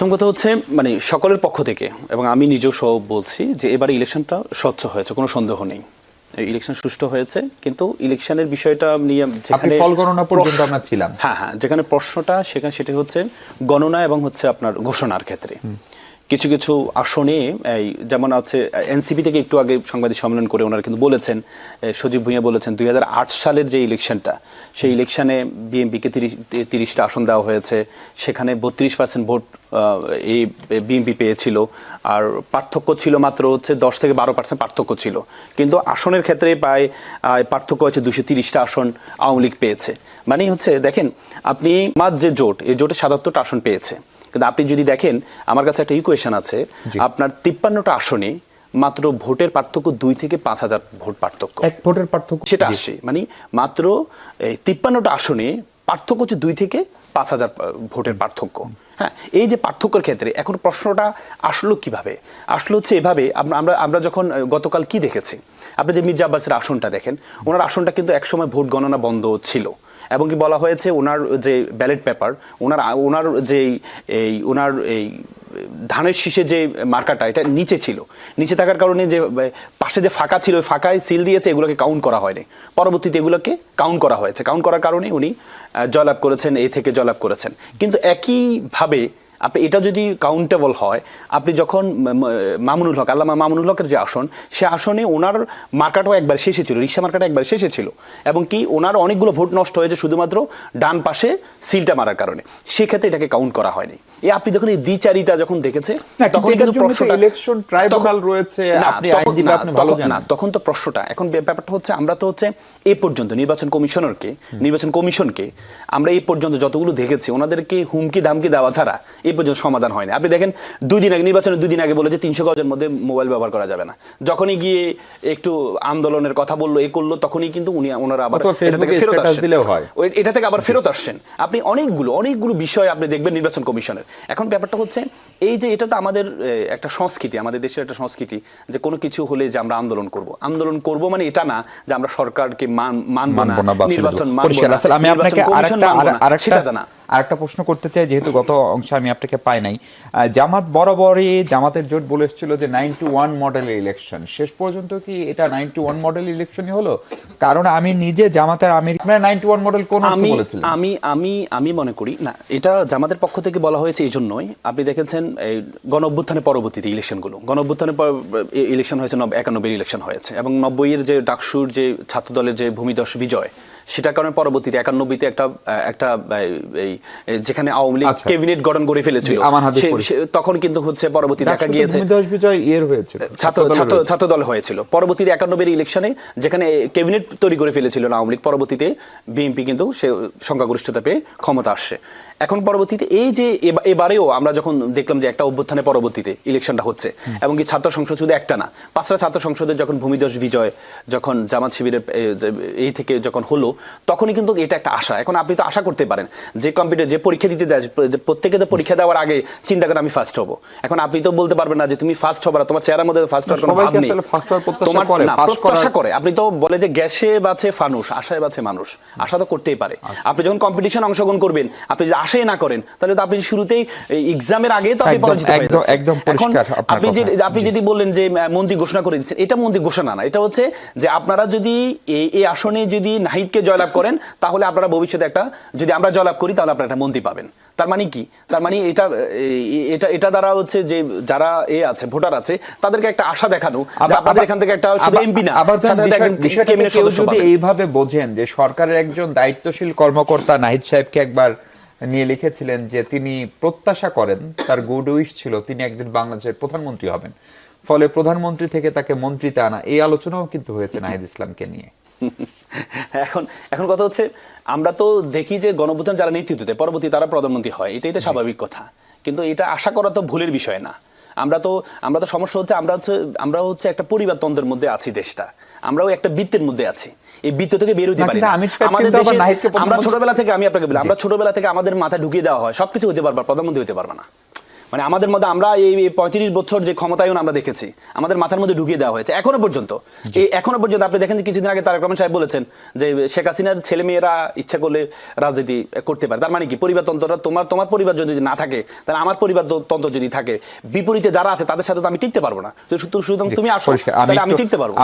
প্রথম কথা হচ্ছে মানে সকলের পক্ষ থেকে এবং আমি নিজেও সহ বলছি যে এবারে ইলেকশনটা স্বচ্ছ হয়েছে, কোনো সন্দেহ নেই। ইলেকশন সুষ্ঠু হয়েছে, কিন্তু ইলেকশনের বিষয়টা নিয়ে যেখানে ফল গণনা পর্যন্ত আমরা ছিলাম, হ্যাঁ, যেখানে প্রশ্নটা সেখানে সেটা হচ্ছে গণনা এবং হচ্ছে আপনার ঘোষণার ক্ষেত্রে কিছু কিছু আসনে যেমন আছে এনসিপি থেকে একটু আগে সাংবাদিক সম্মেলন করে ওনারা কিন্তু বলেছেন, সজীব ভুঁইয়া বলেছেন 2008 সালের যে ইলেকশনটা, সেই ইলেকশনে বিএনপিকে 30টা আসন দেওয়া হয়েছে, সেখানে 32% ভোট এই বিএনপি পেয়েছিল, আর পার্থক্য ছিল মাত্র হচ্ছে 10 থেকে 12% পার্থক্য ছিল, কিন্তু আসনের ক্ষেত্রে প্রায় পার্থক্য হচ্ছে 230টা আসন আওয়ামী লীগ পেয়েছে। মানে হচ্ছে দেখেন আপনি আমার যে জোট, এই জোটে 77টা আসন পেয়েছে, কিন্তু আপনি যদি দেখেন আমার কাছে একটা ইকুয়েশন আছে, আপনার 53টা আসনে মাত্র ভোটের পার্থক্য 2 থেকে 5,000 ভোট পার্থক্য, এক ভোটের পার্থক্য সেটা আসে। মানে মাত্র 53টা আসনে পার্থক্য হচ্ছে 2 থেকে 5,000 ভোটের পার্থক্য। হ্যাঁ, এই যে পার্থক্যের ক্ষেত্রে এখন প্রশ্নটা আসলো কিভাবে? আসলো হচ্ছে এভাবে, আমরা যখন গতকাল কি দেখেছি, আপনি যে মির্জা আব্বাসের আসনটা দেখেন, ওনার আসনটা কিন্তু একসময় ভোট গণনা বন্ধ ছিল, এবং কি বলা হয়েছে ওনার যে ব্যালট পেপার, ওনার যে ওনার এই ধানের শীষে যে মার্কাটা এটা নিচে ছিল, নিচে থাকার কারণে যে পাশে যে ফাঁকা ছিল ওই ফাঁকায় সিল দিয়েছে, এগুলোকে কাউন্ট করা হয়নি, পরবর্তীতে এগুলোকে কাউন্ট করা হয়েছে, কাউন্ট করার কারণে উনি জয়লাভ করেছেন, এই থেকে জয়লাভ করেছেন। কিন্তু একইভাবে আপনি এটা যদি কাউন্টেবল হয়, আপনি যখন মামুনুল হক, আল্লামা মামুনুল হকের যে আসন, সে আসনে ওনার মার্কাটাও একবার শেষে ছিল, রিক্সা মার্কাটা একবার শেষে ছিল, এবং কি ওনার অনেকগুলো ভোট নষ্ট হয়েছে শুধুমাত্র ডান পাশে সিলটা মারার কারণে, সেক্ষেত্রে এটাকে কাউন্ট করা হয়নি। এই আপনি যখন এই দ্বিচারিতা যখন দেখেছে, তখন কিন্তু প্রশ্নটা ইলেকশন ট্রাইব্যুনাল রয়েছে, আপনি আইনজীবী, আপনি ভালো জানেন না, তখন তো প্রশ্নটা এখন ব্যাপারটা হচ্ছে আমরা তো হচ্ছে এই পর্যন্ত নির্বাচন কমিশনকে আমরা এই পর্যন্ত যতগুলো দেখেছি ওনাদেরকে হুমকি ধামকি দেওয়া ছাড়া এই পর্যন্ত সমাধান হয়নি। আপনি দেখেন নির্বাচনের 2 দিন আগে বলে যে 300 গজের মধ্যে মোবাইল ব্যবহার করা যাবে না, যখনই গিয়ে একটু আন্দোলনের কথা বললো, এই করলো, তখনই কিন্তু ওনারা আবার এটা থেকে আবার ফেরত আসছেন। আপনি অনেকগুলো বিষয় আপনি দেখবেন নির্বাচন কমিশনের। এখন ব্যাপারটা হচ্ছে এই যে এটা তো আমাদের একটা সংস্কৃতি, আমাদের দেশের একটা সংস্কৃতি যে কোনো কিছু হলে যে আমরা আন্দোলন করব, মানে এটা না যে আমরা সরকারকে মানব না, নির্বাচন মানব না, আমি আপনাকে আরেকটা প্রশ্ন করতে চাই, যেহেতু গত অংশে আমি আপনাকে পাই নাই। জামাত বরাবরই জামাতের জোট বলে এসেছিল যে 91 মডেলের ইলেকশন, শেষ পর্যন্ত কি এটা 91 মডেল ইলেকশনই হলো? কারণ আমি নিজে জামাতের আমির 91 মডেল কোন অর্থে বলেছিলেন? আমি মনে করি না, এটা জামাতের পক্ষ থেকে বলা হয়েছে এই জন্যই, আপনি দেখেছেন এই গণ অভ্যুত্থানের পরবর্তীতে ইলেকশনগুলো, গণ অভ্যুত্থানের ইলেকশন হয়েছে 91 ইলেকশন হয়েছে, এবং 90-এর যে ডাকসুর যে ছাত্র দলের যে ভূমিদস্যু বিজয়, সেটার কারণে পরবর্তীতে 91-তে একটা যেখানে আওয়ামী লীগ ক্যাবিনেট গঠন করে ফেলেছিল, তখন কিন্তু হচ্ছে পরবর্তী দেখা গিয়েছে ছাত্র দল হয়েছিল, পরবর্তীতে 91-এর ইলেকশনে যেখানে ক্যাবিনেট তৈরি করে ফেলেছিল আওয়ামী লীগ, পরবর্তীতে বিএনপি কিন্তু সে সংখ্যাগরিষ্ঠতা পেয়ে ক্ষমতা আসছে। এখন পরবর্তীতে এই যে এবারেও আমরা যখন দেখলাম যে একটা অভ্যুত্থানের পরবর্তীতে ইলেকশনটা হচ্ছে, এবং কি ছাত্র সংসদ শুধু একটা না, 5টা ছাত্র সংসদের যখন ভূমিদস্যু বিজয় যখন জামাত শিবিরের এই থেকে যখন হলো, তখনই কিন্তু এটা একটা আশা। এখন আপনি তো আশা করতে পারেন যে কম্পিউটার যে পরীক্ষা দিতে যায়, প্রত্যেকে তো পরীক্ষা দেওয়ার আগে চিন্তা করে আমি ফার্স্ট হব। এখন আপনি তো বলতে পারবেন না যে তুমি ফার্স্ট হবে না, তোমার চেহারার মধ্যে ফার্স্ট হওয়ার কোনো ভাব নেই, তোমার প্রত্যাশা করে। আপনি তো বলে যে গ্যাসে বাঁচে ফানুস, আশায় বাঁচে মানুষ, আশা তো করতেই পারে। আপনি যখন কম্পিটিশন অংশগ্রহণ করবেন, আপনি যদি আশাই না করেন, তাহলে তো আপনি শুরুতেই এক্সামের আগে তো আপনি পরাজিত হয়ে যাচ্ছেন। এখন আপনি যদি বললেন যে মন্ত্রী ঘোষণা করে দিচ্ছেন, এটা মন্ত্রী ঘোষণা না, এটা হচ্ছে যে আপনারা যদি এই আসনে যদি নাহিদকে জয়লাভ করেন, তাহলে আপনারা ভবিষ্যতে যদি আমরা জয়লাভ করি তাহলে আপনারা একটা মন্ত্রী পাবেন। তার মানে কি? তার মানে এটা দ্বারা হচ্ছে যে যারা আছে ভোটার আছে, তাদেরকে একটা আশা দেখানো আপনাদের এখান থেকে একটা শুধু এমপি না, যদি এইভাবে বোঝেন যে সরকারের একজন দায়িত্বশীল কর্মকর্তা নাহিদ সাহেবকে একবার নিয়ে লিখেছিলেন যে তিনি প্রত্যাশা করেন, তার গুড উইশ ছিল তিনি একদিন বাংলাদেশের প্রধানমন্ত্রী হবেন, ফলে প্রধানমন্ত্রী থেকে তাকে মন্ত্রীতে আনা, এই আলোচনাও কিন্তু হয়েছে নাহিদ ইসলামকে নিয়ে। এখন কথা হচ্ছে আমরা তো দেখি যে গণঅভ্যুত্থান যারা নেতৃত্ব দেয় পরবর্তী তারা প্রধানমন্ত্রী হয়, এটাই তো স্বাভাবিক কথা, কিন্তু এটা আশা করা তো ভুলের বিষয় না। আমরা তো সমস্যা হচ্ছে আমরা হচ্ছে একটা পরিবারতন্ত্রের মধ্যে আছি, দেশটা আমরাও একটা বৃত্তের মধ্যে আছি, এই বৃত্ত থেকে বের হতে পারি না। আমাদের দেশে আমরা ছোটবেলা থেকে, আমি আপনাকে বলি, আমরা ছোটবেলা থেকে আমাদের মাথায় ঢুকিয়ে দেওয়া হয় সবকিছু হতে পারবা, প্রধানমন্ত্রী হতে পারবা না, মানে আমাদের মধ্যে আমরা এই 35 বছর যে ক্ষমতায়ন আমরা দেখেছি আমাদের মাথার মধ্যে ঢুকিয়ে দেওয়া হয়েছে এখনো পর্যন্ত। আপনি দেখেন যে কিছুদিন আগে তারেক রহমান সাহেব বলেছেন যে শেখ হাসিনার ছেলে মেয়েরা ইচ্ছা করলে রাজনীতি করতে পারে। তার মানে কি পরিবারতন্ত্রটা তোমার পরিবার যদি না থাকে তাহলে আমার পরিবারতন্ত্র যদি থাকে, বিপরীতে যারা আছে তাদের সাথে তো আমি টিকতে পারবো না। সুতরাং তুমি আসো, তাহলে আমি টিকতে পারবো।